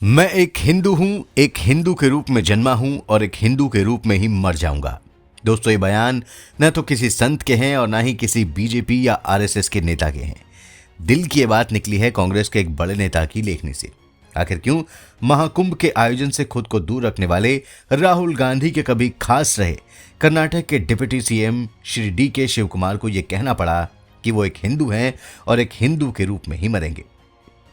मैं एक हिंदू हूं, एक हिंदू के रूप में जन्मा हूं और एक हिंदू के रूप में ही मर जाऊंगा। दोस्तों, ये बयान न तो किसी संत के हैं और ना ही किसी बीजेपी या आरएसएस के नेता के हैं। दिल की ये बात निकली है कांग्रेस के एक बड़े नेता की लेखनी से। आखिर क्यों महाकुंभ के आयोजन से खुद को दूर रखने वाले राहुल गांधी के कभी खास रहे कर्नाटक के deputy CM Shri DK Shivakumar को यह कहना पड़ा कि वो एक हिंदू हैं और एक हिंदू के रूप में ही मरेंगे।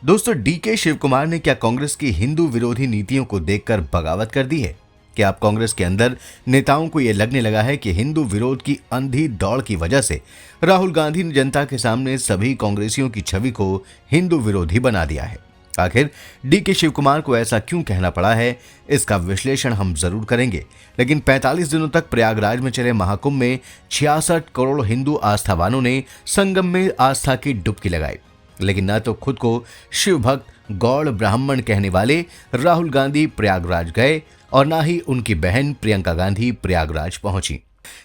दोस्तों, डीके शिव कुमार ने क्या कांग्रेस की हिंदू विरोधी नीतियों को देखकर बगावत कर दी है? क्या आप कांग्रेस के अंदर नेताओं को यह लगने लगा है कि हिंदू विरोध की अंधी दौड़ की वजह से राहुल गांधी ने जनता के सामने सभी कांग्रेसियों की छवि को हिंदू विरोधी बना दिया है? आखिर डीके शिव कुमार को ऐसा क्यों कहना पड़ा है, इसका विश्लेषण हम जरूर करेंगे। लेकिन 45 दिनों तक प्रयागराज में चले महाकुंभ में 66 करोड़ हिंदू आस्थावानों ने संगम में आस्था की डुबकी लगाई, लेकिन न तो खुद को शिव भक्त गौड़ ब्राह्मण कहने वाले राहुल गांधी प्रयागराज गए और ना ही उनकी बहन प्रियंका गांधी प्रयागराज पहुंची।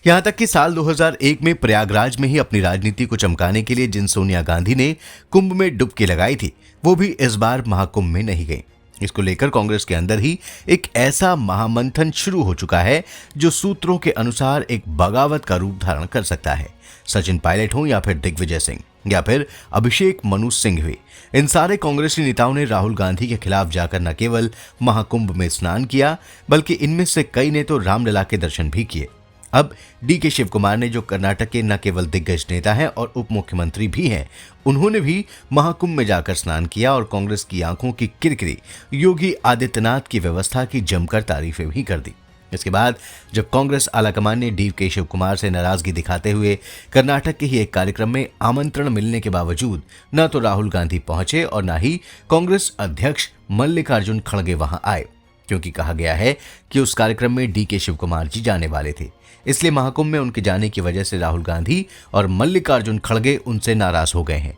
यहां तक कि साल 2001 में प्रयागराज में ही अपनी राजनीति को चमकाने के लिए जिन सोनिया गांधी ने कुंभ में डुबकी लगाई थी, वो भी इस बार महाकुंभ में नहीं गई। इसको लेकर कांग्रेस के अंदर ही एक ऐसा महामंथन शुरू हो चुका है जो सूत्रों के अनुसार एक बगावत का रूप धारण कर सकता है। सचिन पायलट हो या फिर दिग्विजय सिंह या फिर अभिषेक मनु सिंह हुए, इन सारे कांग्रेसी नेताओं ने राहुल गांधी के खिलाफ जाकर न केवल महाकुंभ में स्नान किया, बल्कि इनमें से कई ने तो रामलला के दर्शन भी किए। अब डीके शिव कुमार ने, जो कर्नाटक के न केवल दिग्गज नेता हैं और उप मुख्यमंत्री भी हैं, उन्होंने भी महाकुंभ में जाकर स्नान किया और कांग्रेस की आंखों की किरकिरी योगी आदित्यनाथ की व्यवस्था की जमकर तारीफें भी कर दी। इसके बाद जब कांग्रेस आलाकमान ने डीके शिव कुमार से नाराजगी दिखाते हुए कर्नाटक के ही एक कार्यक्रम में आमंत्रण मिलने के बावजूद न तो राहुल गांधी पहुंचे और न ही कांग्रेस अध्यक्ष मल्लिकार्जुन खड़गे वहां आए, क्योंकि कहा गया है कि उस कार्यक्रम में डीके शिव कुमार जी जाने वाले थे। इसलिए महाकुंभ में उनके जाने की वजह से राहुल गांधी और मल्लिकार्जुन खड़गे उनसे नाराज हो गए हैं।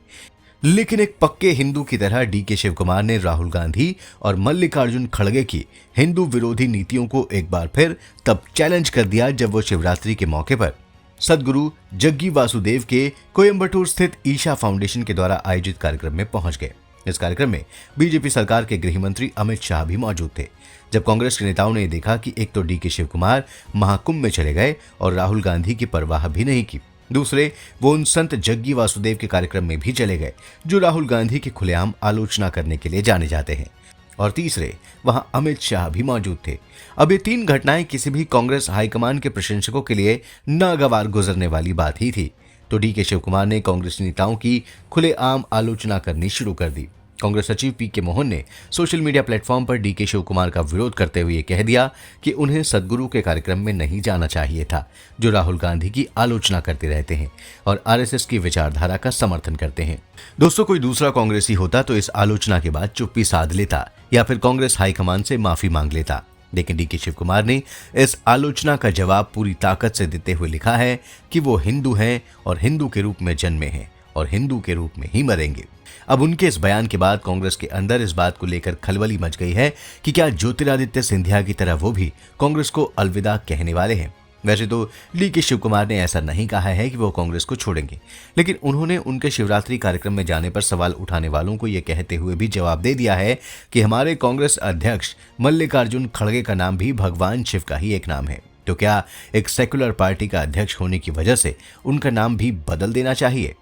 लेकिन एक पक्के हिंदू की तरह डीके शिव कुमार ने राहुल गांधी और मल्लिकार्जुन खड़गे की हिंदू विरोधी नीतियों को एक बार फिर तब चैलेंज कर दिया जब वो शिवरात्रि के मौके पर सदगुरु जग्गी वासुदेव के कोयंबटूर स्थित ईशा फाउंडेशन के द्वारा आयोजित कार्यक्रम में पहुंच गए। इस कार्यक्रम में बीजेपी सरकार के गृह मंत्री अमित शाह भी मौजूद थे। जब कांग्रेस के नेताओं ने देखा कि एक तो डीके शिव कुमार महाकुंभ में चले गए और राहुल गांधी की परवाह भी नहीं की, दूसरे वो उन संत जग्गी वासुदेव के कार्यक्रम में भी चले गए जो राहुल गांधी की खुलेआम आलोचना करने के लिए जाने जाते हैं, और तीसरे वहां अमित शाह भी मौजूद थे। अब ये तीन घटनाएं किसी भी कांग्रेस हाईकमान के प्रशंसकों के लिए नागवार गुजरने वाली बात ही थी। तो डीके शिव कुमार ने कांग्रेस नेताओं की खुलेआम आलोचना करनी शुरू कर दी। कांग्रेस सचिव पीके मोहन ने सोशल मीडिया प्लेटफॉर्म पर डीके शिव कुमार का विरोध करते हुए कह दिया कि उन्हें सदगुरु के कार्यक्रम में नहीं जाना चाहिए था, जो राहुल गांधी की आलोचना करते रहते हैं और आरएसएस की विचारधारा का समर्थन करते हैं। दोस्तों, कोई दूसरा कांग्रेसी होता तो इस आलोचना के बाद चुप्पी साध लेता या फिर कांग्रेस हाईकमान से माफी मांग लेता, लेकिन डीके शिव कुमार ने इस आलोचना का जवाब पूरी ताकत से देते हुए लिखा है कि वो हिंदू हैं और हिंदू के रूप में जन्मे हैं और हिंदू के रूप में ही मरेंगे। अब उनके इस बयान के बाद कांग्रेस के अंदर इस बात को लेकर खलबली मच गई है कि क्या ज्योतिरादित्य सिंधिया की तरह वो भी कांग्रेस को अलविदा कहने वाले हैं। वैसे तो डीके शिव कुमार ने ऐसा नहीं कहा है कि वो कांग्रेस को छोड़ेंगे, लेकिन उन्होंने उनके शिवरात्रि कार्यक्रम में जाने पर सवाल उठाने वालों को ये कहते हुए भी जवाब दे दिया है कि हमारे कांग्रेस अध्यक्ष मल्लिकार्जुन खड़गे का नाम भी भगवान शिव का ही एक नाम है, तो क्या एक सेक्युलर पार्टी का अध्यक्ष होने की वजह से उनका नाम भी बदल देना चाहिए?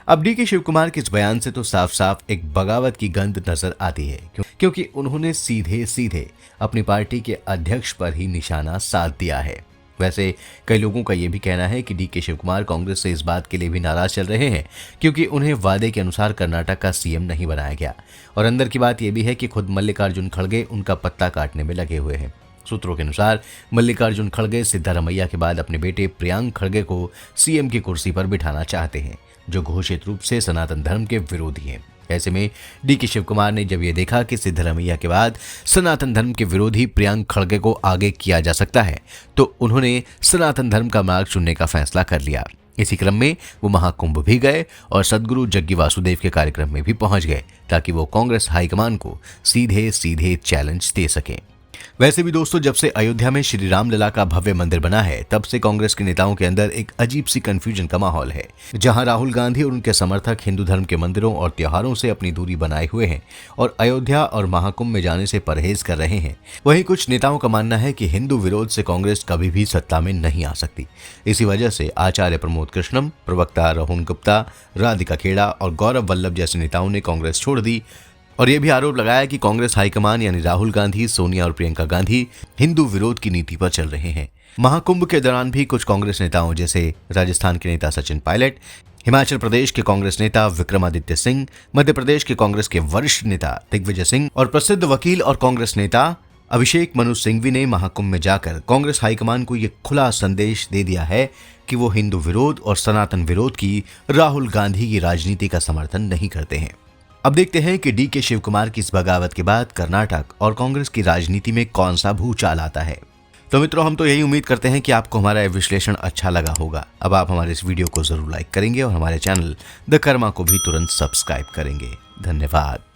अब डीके शिव कुमार के इस बयान से तो साफ साफ एक बगावत की गंध नजर आती है, क्योंकि उन्होंने सीधे सीधे अपनी पार्टी के अध्यक्ष पर ही निशाना साध दिया है। वैसे कई लोगों का यह भी कहना है कि डीके शिव कुमार कांग्रेस से इस बात के लिए भी नाराज चल रहे हैं क्योंकि उन्हें वादे के अनुसार कर्नाटक का सीएम नहीं बनाया गया, और अंदर की बात यह भी है कि खुद मल्लिकार्जुन खड़गे उनका पत्ता काटने में लगे हुए हैं। सूत्रों के अनुसार मल्लिकार्जुन खड़गे सिद्धारमैया के बाद अपने बेटे प्रियांक खड़गे को सीएम की कुर्सी पर बिठाना चाहते हैं, जो घोषित रूप से सनातन धर्म के विरोधी हैं। ऐसे में डीके शिव कुमार ने जब यह देखा कि सिद्धारमैया के बाद सनातन धर्म के विरोधी प्रियांक खड़गे को आगे किया जा सकता है, तो उन्होंने सनातन धर्म का मार्ग चुनने का फैसला कर लिया। इसी क्रम में वो महाकुंभ भी गए और सदगुरु जग्गी वासुदेव के कार्यक्रम में भी पहुंच गए, ताकि वो कांग्रेस हाईकमान को सीधे सीधे चैलेंज दे सकें। वैसे भी दोस्तों, जब से अयोध्या में श्री रामलला का भव्य मंदिर बना है, तब से कांग्रेस के नेताओं के अंदर एक अजीब सी कंफ्यूजन का माहौल है। जहां राहुल गांधी और उनके समर्थक हिंदू धर्म के मंदिरों और त्योहारों से अपनी दूरी बनाए हुए हैं और अयोध्या और महाकुंभ में जाने से परहेज कर रहे हैं, वहीं कुछ नेताओं का मानना है कि हिंदू विरोध से कांग्रेस कभी भी सत्ता में नहीं आ सकती। इसी वजह से आचार्य प्रमोद कृष्णम, प्रवक्ता रोहन गुप्ता, राधिका खेड़ा और गौरव वल्लभ जैसे नेताओं ने कांग्रेस छोड़ दी और यह भी आरोप लगाया कि कांग्रेस हाईकमान यानी राहुल गांधी, सोनिया और प्रियंका गांधी हिंदू विरोध की नीति पर चल रहे हैं। महाकुंभ के दौरान भी कुछ कांग्रेस नेताओं जैसे राजस्थान के नेता सचिन पायलट, हिमाचल प्रदेश के कांग्रेस नेता विक्रमादित्य सिंह, मध्य प्रदेश के कांग्रेस के वरिष्ठ नेता दिग्विजय सिंह और प्रसिद्ध वकील और कांग्रेस नेता अभिषेक मनु सिंघवी ने महाकुंभ में जाकर कांग्रेस हाईकमान को यह खुला संदेश दे दिया है कि वो हिंदू विरोध और सनातन विरोध की राहुल गांधी की राजनीति का समर्थन नहीं करते हैं। अब देखते हैं कि डीके शिव कुमार की इस बगावत के बाद कर्नाटक और कांग्रेस की राजनीति में कौन सा भूचाल आता है। तो मित्रों, हम तो यही उम्मीद करते हैं कि आपको हमारा विश्लेषण अच्छा लगा होगा। अब आप हमारे इस वीडियो को जरूर लाइक करेंगे और हमारे चैनल द कर्मा को भी तुरंत सब्सक्राइब करेंगे। धन्यवाद।